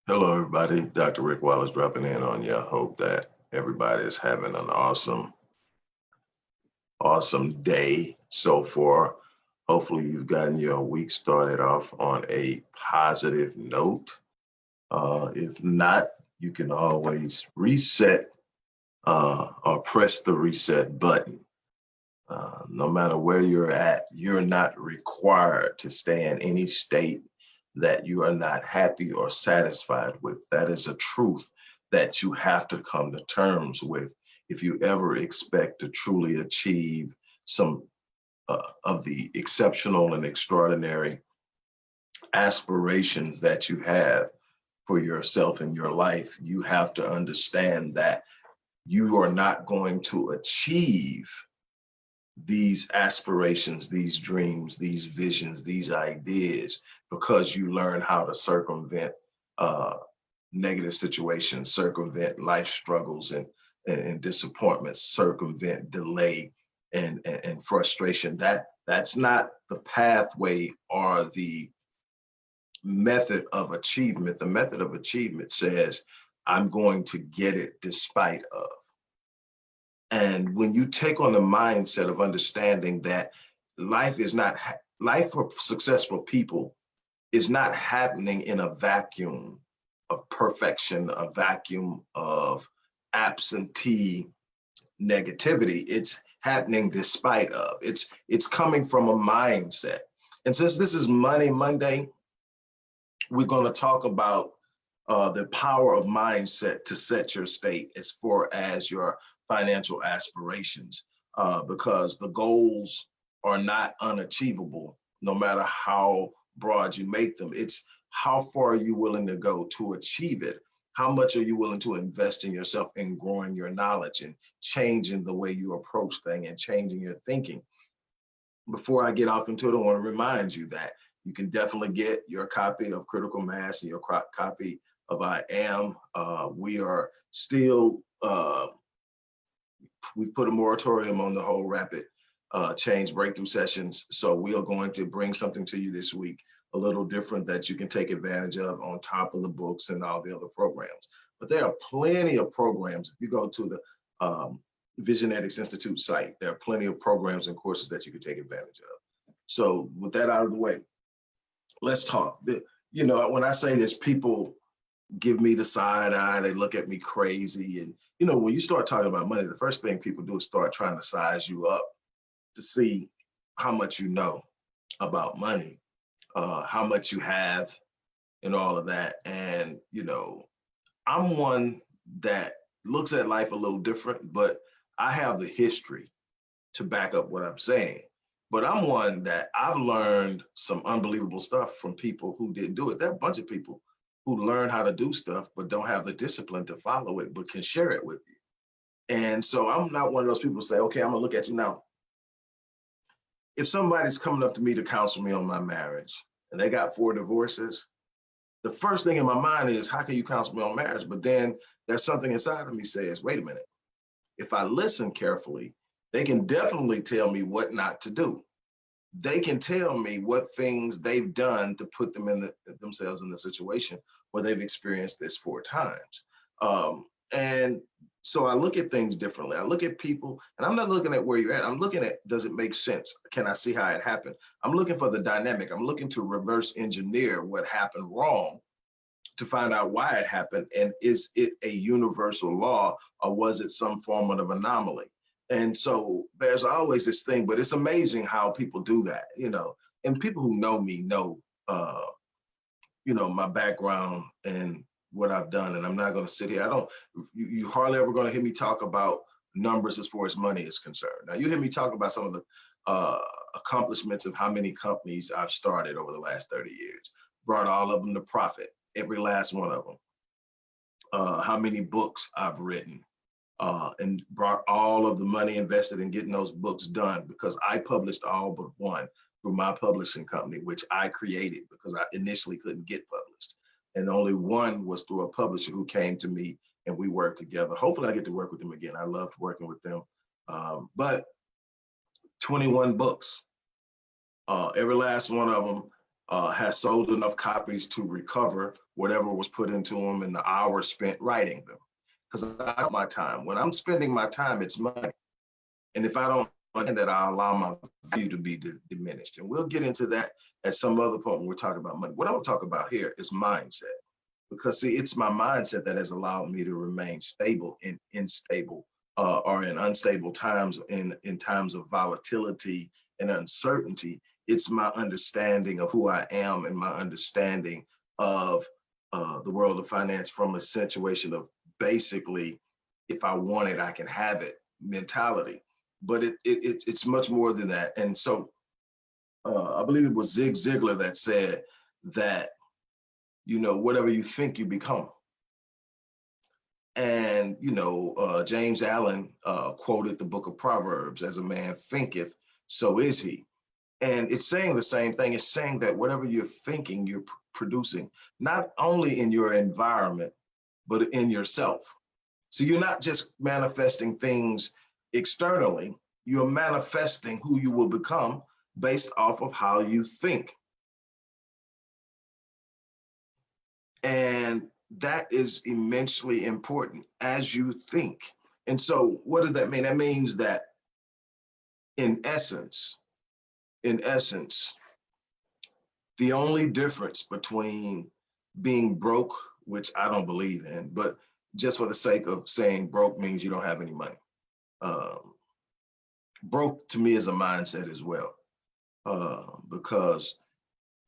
Hello, everybody. Dr. Rick Wallace dropping in on you. I hope that everybody is having an awesome day so far. Hopefully, you've gotten your week started off on a positive note. If not, you can always reset or press the reset button. No matter where you're at, you're not required to stay in any state that you are not happy or satisfied with. That is a truth that you have to come to terms with if you ever expect to truly achieve some of the exceptional and extraordinary aspirations that you have for yourself in your life. You have to understand that you are not going to achieve these aspirations, these dreams, these visions, these ideas, because you learn how to circumvent uh, negative situations, circumvent life struggles and disappointments, circumvent delay and frustration. That's not the pathway or the method of achievement. The method of achievement says, I'm going to get it despite of. And when you take on the mindset of understanding that life is not, life for successful people is not happening in a vacuum of perfection, a vacuum of absentee negativity. It's happening despite of. It's coming from a mindset. And since this is Money Monday, we're going to talk about the power of mindset to set your state as far as your financial aspirations, because the goals are not unachievable, no matter how broad you make them. It's how far are you willing to go to achieve it? How much are you willing to invest in yourself in growing your knowledge and changing the way you approach things and changing your thinking? Before I get off into it, I want to remind you that you can definitely get your copy of Critical Mass and your copy of I Am. We are still, we've put a moratorium on the whole rapid change breakthrough sessions. So we are going to bring something to you this week, a little different that you can take advantage of on top of the books and all the other programs. But there are plenty of programs. If you go to the Visionetics Institute site, there are plenty of programs and courses that you can take advantage of. So with that out of the way, let's talk. You know, when I say this, people give me the side eye, they look at me crazy. And, you know, when you start talking about money, the first thing people do is start trying to size you up to see how much you know about money, how much you have, and all of that. And, you know, I'm one that looks at life a little different, but I have the history to back up what I'm saying. But I'm one that I've learned some unbelievable stuff from people who didn't do it. There are a bunch of people who learn how to do stuff, but don't have the discipline to follow it, but can share it with you. And so I'm not one of those people who say, okay, I'm gonna look at you now. If somebody's coming up to me to counsel me on my marriage and they got 4 divorces, the first thing in my mind is, how can you counsel me on marriage? But then there's something inside of me says, wait a minute. If I listen carefully, they can definitely tell me what not to do. They can tell me what things they've done to put them in themselves in the situation where they've experienced this 4 times. And so I look at things differently. I look at people, and I'm not looking at where you're at. I'm looking at, does it make sense? Can I see how it happened? I'm looking for the dynamic. I'm looking to reverse engineer what happened wrong to find out why it happened. And is it a universal law, or was it some form of anomaly? And so there's always this thing, but it's amazing how people do that, you know, and people who know me know, you know, my background and what I've done. And I'm not going to sit here. You hardly ever going to hear me talk about numbers as far as money is concerned. Now you hear me talk about some of the accomplishments of how many companies I've started over the last 30 years, brought all of them to profit, every last one of them, how many books I've written, and brought all of the money invested in getting those books done, because I published all but one through my publishing company, which I created because I initially couldn't get published. And only one was through a publisher who came to me and we worked together. Hopefully I get to work with them again. I loved working with them. But 21 books, every last one of them has sold enough copies to recover whatever was put into them and the hours spent writing them. Because I have my time. When I'm spending my time, it's money. And if I don't understand that, I allow my value to be diminished. And we'll get into that at some other point when we're talking about money. What I want to talk about here is mindset. Because see, it's my mindset that has allowed me to remain stable in unstable or in unstable times, in times of volatility and uncertainty. It's my understanding of who I am and my understanding of the world of finance from a situation of basically, if I want it, I can have it mentality. But it's much more than that. And so I believe it was Zig Ziglar that said that, you know, whatever you think, you become. And, you know, James Allen quoted the book of Proverbs, as a man thinketh, so is he. And it's saying the same thing. It's saying that whatever you're thinking, you're producing, not only in your environment, but in yourself. So you're not just manifesting things externally, you're manifesting who you will become based off of how you think. And that is immensely important as you think. And so what does that mean? That means that in essence, the only difference between being broke, which I don't believe in, but just for the sake of saying broke means you don't have any money. Broke to me is a mindset as well, because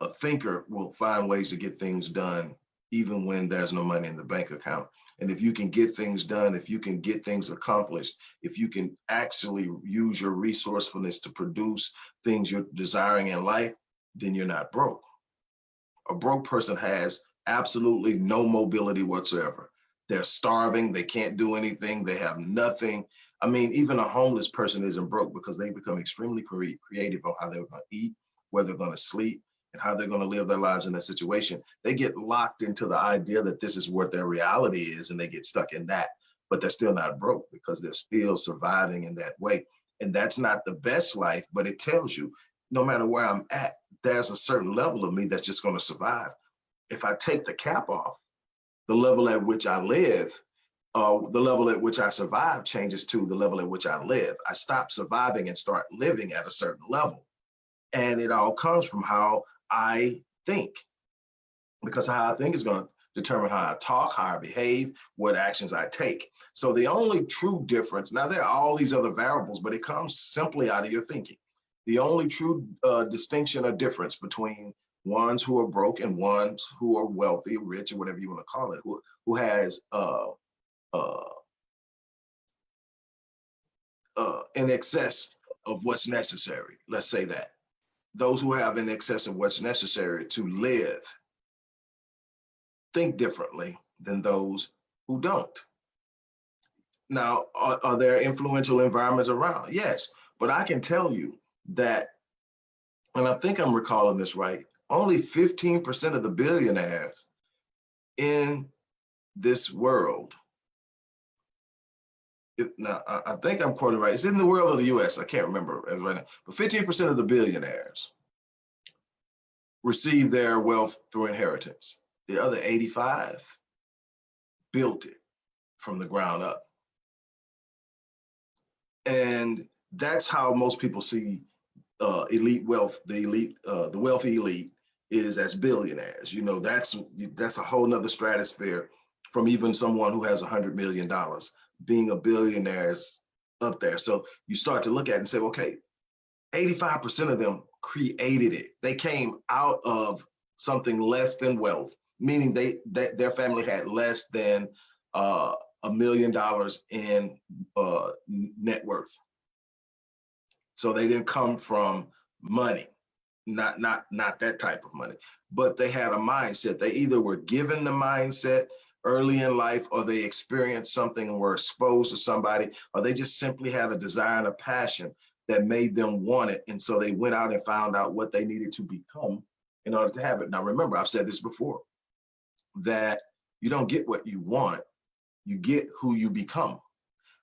a thinker will find ways to get things done even when there's no money in the bank account. And if you can get things done, if you can get things accomplished, if you can actually use your resourcefulness to produce things you're desiring in life, then you're not broke. A broke person has absolutely no mobility whatsoever. They're starving, they can't do anything, they have nothing. I mean, even a homeless person isn't broke because they become extremely creative on how they're going to eat, where they're going to sleep, and how they're going to live their lives in that situation. They get locked into the idea that this is what their reality is, and they get stuck in that, but they're still not broke because they're still surviving in that way. And that's not the best life, but it tells you no matter where I'm at, there's a certain level of me that's just going to survive. If I take the cap off, the level at which I live, the level at which I survive changes to the level at which I live. I stop surviving and start living at a certain level. And it all comes from how I think, because how I think is going to determine how I talk, how I behave, what actions I take. So the only true difference, now there are all these other variables, but it comes simply out of your thinking. The only true distinction or difference between ones who are broke and ones who are wealthy, rich, or whatever you want to call it, who has in excess of what's necessary. Let's say that. Those who have in excess of what's necessary to live think differently than those who don't. Now, are there influential environments around? Yes, but I can tell you that, and I think I'm recalling this right, only 15% of the billionaires in this world, now I think I'm quoting right, it's in the world of the US, I can't remember right now, but 15% of the billionaires receive their wealth through inheritance. The other 85 built it from the ground up. And that's how most people see elite wealth. The wealthy elite is as billionaires. You know, that's a whole nother stratosphere from even someone who has $100 million. Being a billionaire is up there. So you start to look at it and say, okay, 85% of them created it. They came out of something less than wealth, meaning their family had less than $1 million in net worth. So they didn't come from money, not that type of money, but they had a mindset. They either were given the mindset early in life, or they experienced something and were exposed to somebody, or they just simply had a desire and a passion that made them want it. And so they went out and found out what they needed to become in order to have it. Now, remember, I've said this before, that you don't get what you want, you get who you become.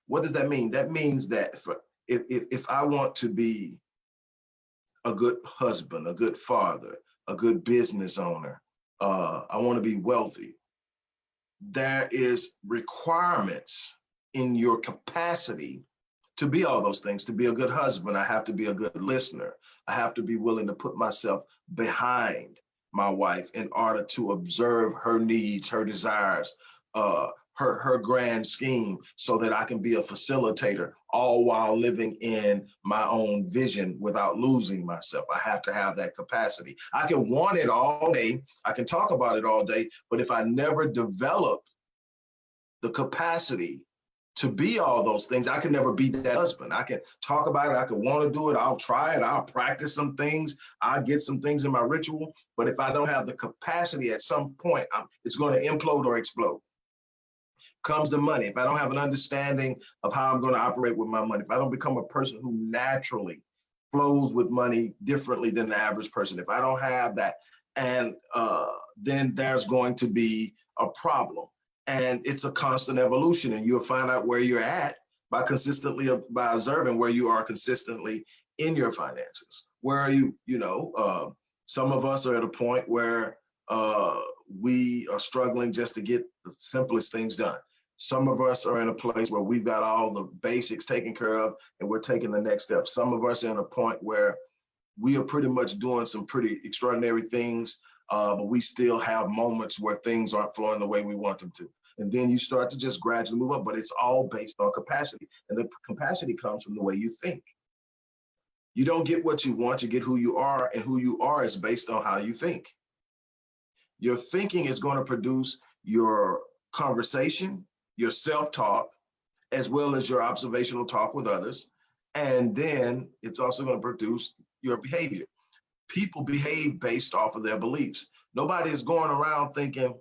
What does that mean? That means that if I want to be a good husband, a good father, a good business owner. I want to be wealthy. There is requirements in your capacity to be all those things. To be a good husband, I have to be a good listener. I have to be willing to put myself behind my wife in order to observe her needs, her desires, her grand scheme, so that I can be a facilitator, all while living in my own vision without losing myself. I have to have that capacity. I can want it all day. I can talk about it all day, but if I never develop the capacity to be all those things, I can never be that husband. I can talk about it. I can want to do it. I'll try it. I'll practice some things. I'll get some things in my ritual. But if I don't have the capacity, at some point, it's going to implode or explode. Comes to money. If I don't have an understanding of how I'm going to operate with my money, if I don't become a person who naturally flows with money differently than the average person, if I don't have that, and then there's going to be a problem. And it's a constant evolution, and you'll find out where you're at by observing where you are consistently in your finances. Where are you? Some of us are at a point where we are struggling just to get the simplest things done. Some of us are in a place where we've got all the basics taken care of, and we're taking the next step. Some of us are in a point where we are pretty much doing some pretty extraordinary things, but we still have moments where things aren't flowing the way we want them to. And then you start to just gradually move up, but it's all based on capacity. And the capacity comes from the way you think. You don't get what you want, you get who you are, and who you are is based on how you think. Your thinking is going to produce your conversation, your self-talk, as well as your observational talk with others. And then it's also going to produce your behavior. People behave based off of their beliefs. Nobody is going around thinking,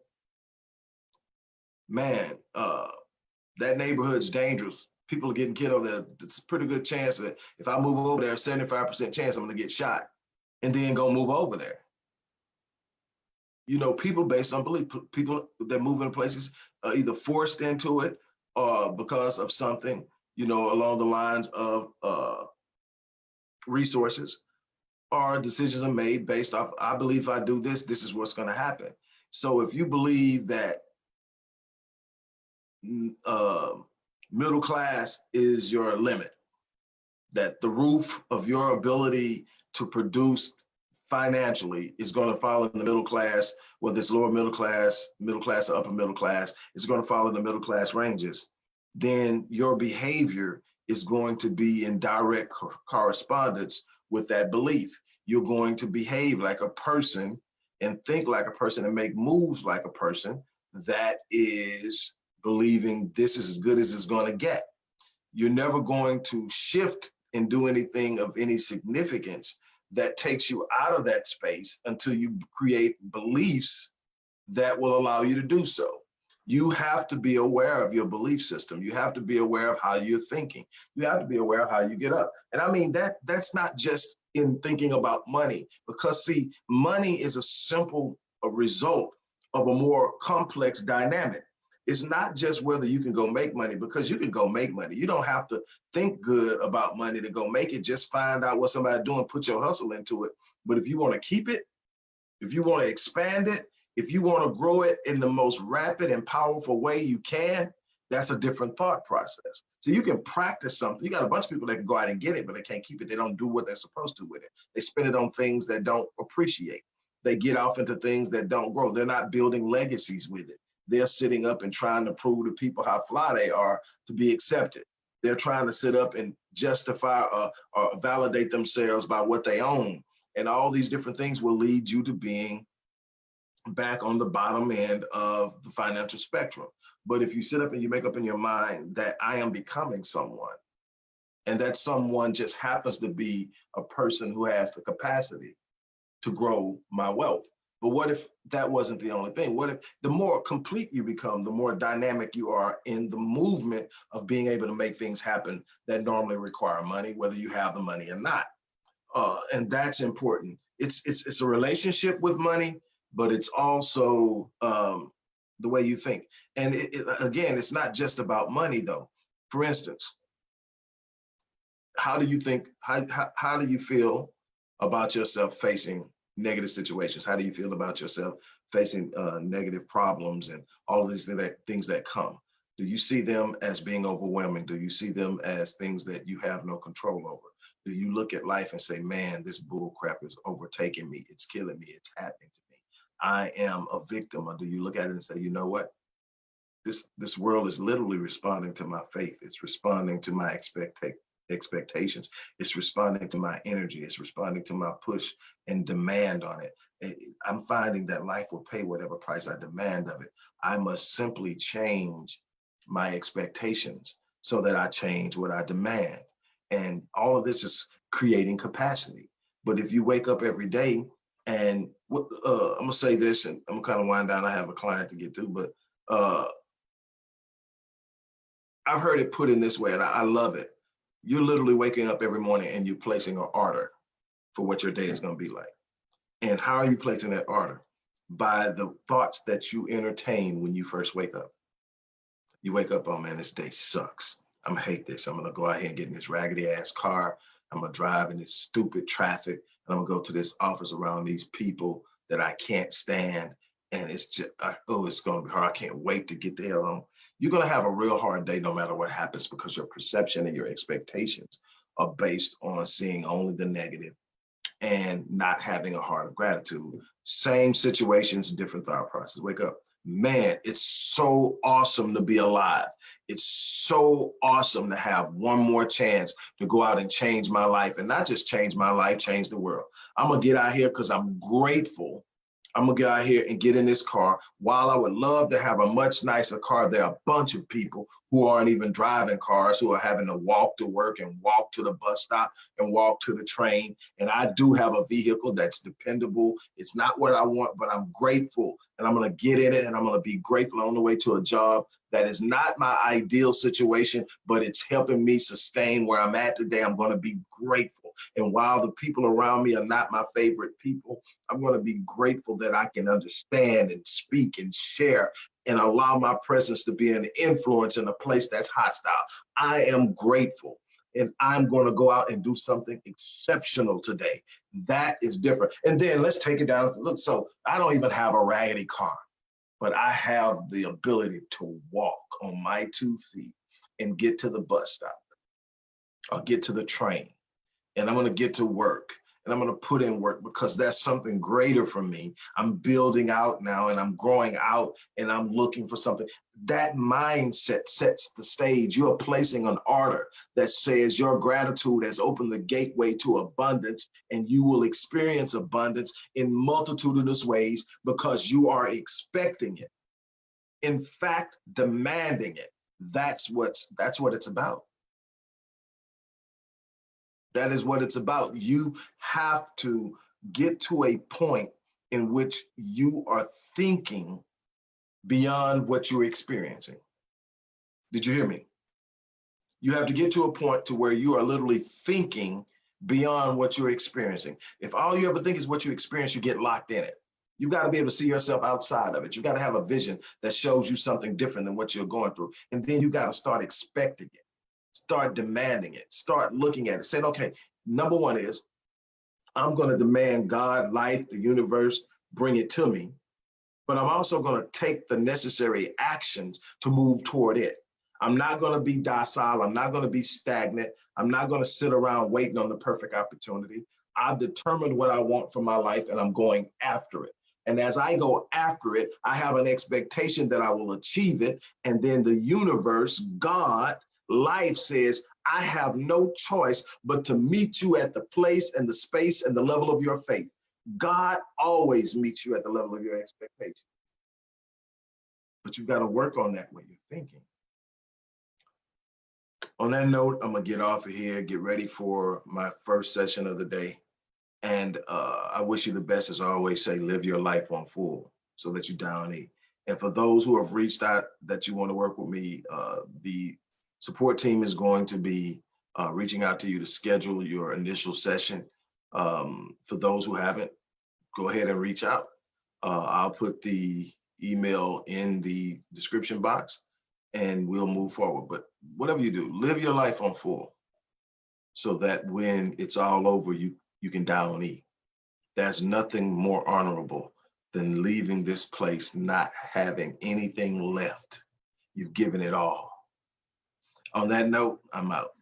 man, that neighborhood's dangerous. People are getting killed over there. It's a pretty good chance that if I move over there, 75% chance I'm going to get shot, and then go move over there. People based on belief, people that move in places are either forced into it or because of something, along the lines of resources, or decisions are made based off, I believe if I do this, this is what's going to happen. So if you believe that middle class is your limit, that the roof of your ability to produce financially is going to fall in the middle class, whether it's lower middle class, or upper middle class, it's going to fall in the middle class ranges, then your behavior is going to be in direct correspondence with that belief. You're going to behave like a person and think like a person and make moves like a person that is believing this is as good as it's going to get. You're never going to shift and do anything of any significance that takes you out of that space until you create beliefs that will allow you to do so. You have to be aware of your belief system. You have to be aware of how you're thinking. You have to be aware of how you get up. And I mean, that's not just in thinking about money, because see, money is a result of a more complex dynamic. It's not just whether you can go make money, because you can go make money. You don't have to think good about money to go make it. Just find out what somebody's doing, put your hustle into it. But if you want to keep it, if you want to expand it, if you want to grow it in the most rapid and powerful way you can, that's a different thought process. So you can practice something. You got a bunch of people that can go out and get it, but they can't keep it. They don't do what they're supposed to with it. They spend it on things that don't appreciate. They get off into things that don't grow. They're not building legacies with it. They're sitting up and trying to prove to people how fly they are to be accepted. They're trying to sit up and justify or validate themselves by what they own. And all these different things will lead you to being back on the bottom end of the financial spectrum. But if you sit up and you make up in your mind that I am becoming someone, and that someone just happens to be a person who has the capacity to grow my wealth. But what if that wasn't the only thing? What if the more complete you become, the more dynamic you are in the movement of being able to make things happen that normally require money, whether you have the money or not? And that's important. It's a relationship with money, but it's also the way you think. And again, it's not just about money, though. For instance, how do you think? How do you feel about yourself facing negative situations? How do you feel about yourself facing negative problems and all of these things that come? Do you see them as being overwhelming? Do you see them as things that you have no control over? Do you look at life and say, man, this bull crap is overtaking me. It's killing me. It's happening to me. I am a victim. Or do you look at it and say, you know what? This world is literally responding to my faith. It's responding to my expectations. It's responding to my energy. It's responding to my push and demand on it. I'm finding that life will pay whatever price I demand of it. I must simply change my expectations so that I change what I demand. And all of this is creating capacity. But if you wake up every day and I'm gonna say this, and I'm gonna kind of wind down. I have a client to get to, but I've heard it put in this way, and I love it. You're literally waking up every morning and you're placing an order for what your day is going to be like. And how are you placing that order? By the thoughts that you entertain when you first wake up. You wake up, oh man, this day sucks. I'm gonna hate this. I'm gonna go out here and get in this raggedy ass car. I'm gonna drive in this stupid traffic, and I'm gonna go to this office around these people that I can't stand. And it's just, oh, it's gonna be hard. I can't wait to get the hell on. You're gonna have a real hard day no matter what happens, because your perception and your expectations are based on seeing only the negative and not having a heart of gratitude. Same situations, different thought process. Wake up. Man, it's so awesome to be alive. It's so awesome to have one more chance to go out and change my life, and not just change my life, change the world. I'm gonna get out here because I'm grateful. I'm gonna get out here and get in this car. While I would love to have a much nicer car, there are a bunch of people who aren't even driving cars, who are having to walk to work and walk to the bus stop and walk to the train. And I do have a vehicle that's dependable. It's not what I want, but I'm grateful. And I'm gonna get in it, and I'm gonna be grateful on the way to a job that is not my ideal situation, but it's helping me sustain where I'm at today. I'm gonna be grateful. And while the people around me are not my favorite people, I'm going to be grateful that I can understand and speak and share and allow my presence to be an influence in a place that's hostile. I am grateful, and I'm going to go out and do something exceptional today. That is different. And then let's take it down. Look, so I don't even have a raggedy car, but I have the ability to walk on my 2 feet and get to the bus stop. I'll get to the train, and I'm going to get to work, and I'm going to put in work, because that's something greater for me. I'm building out now, and I'm growing out, and I'm looking for something. That mindset sets the stage. You are placing an order that says your gratitude has opened the gateway to abundance, and you will experience abundance in multitudinous ways because you are expecting it. In fact, demanding it. That's what it's about. That is what it's about. You have to get to a point in which you are thinking beyond what you're experiencing. Did you hear me? You have to get to a point to where you are literally thinking beyond what you're experiencing. If all you ever think is what you experience, you get locked in it. You got to be able to see yourself outside of it. You got to have a vision that shows you something different than what you're going through. And then you got to start expecting it. Start demanding it. Start looking at it. Saying, okay, number one is, I'm going to demand God, life, the universe, bring it to me. But I'm also going to take the necessary actions to move toward it. I'm not going to be docile. I'm not going to be stagnant. I'm not going to sit around waiting on the perfect opportunity. I've determined what I want for my life, and I'm going after it. And as I go after it, I have an expectation that I will achieve it. And then the universe, God, life says, I have no choice but to meet you at the place and the space and the level of your faith. God always meets you at the level of your expectation. But you've got to work on that way you're thinking. On that note, I'm going to get off of here, get ready for my first session of the day. And I wish you the best. As I always say, live your life on full so that you don't eat. And for those who have reached out that you want to work with me, the support team is going to be reaching out to you to schedule your initial session. For those who haven't, go ahead and reach out. I'll put the email in the description box, and we'll move forward. But whatever you do, live your life on full so that when it's all over, you can down eat. There's nothing more honorable than leaving this place not having anything left. You've given it all. On that note, I'm out.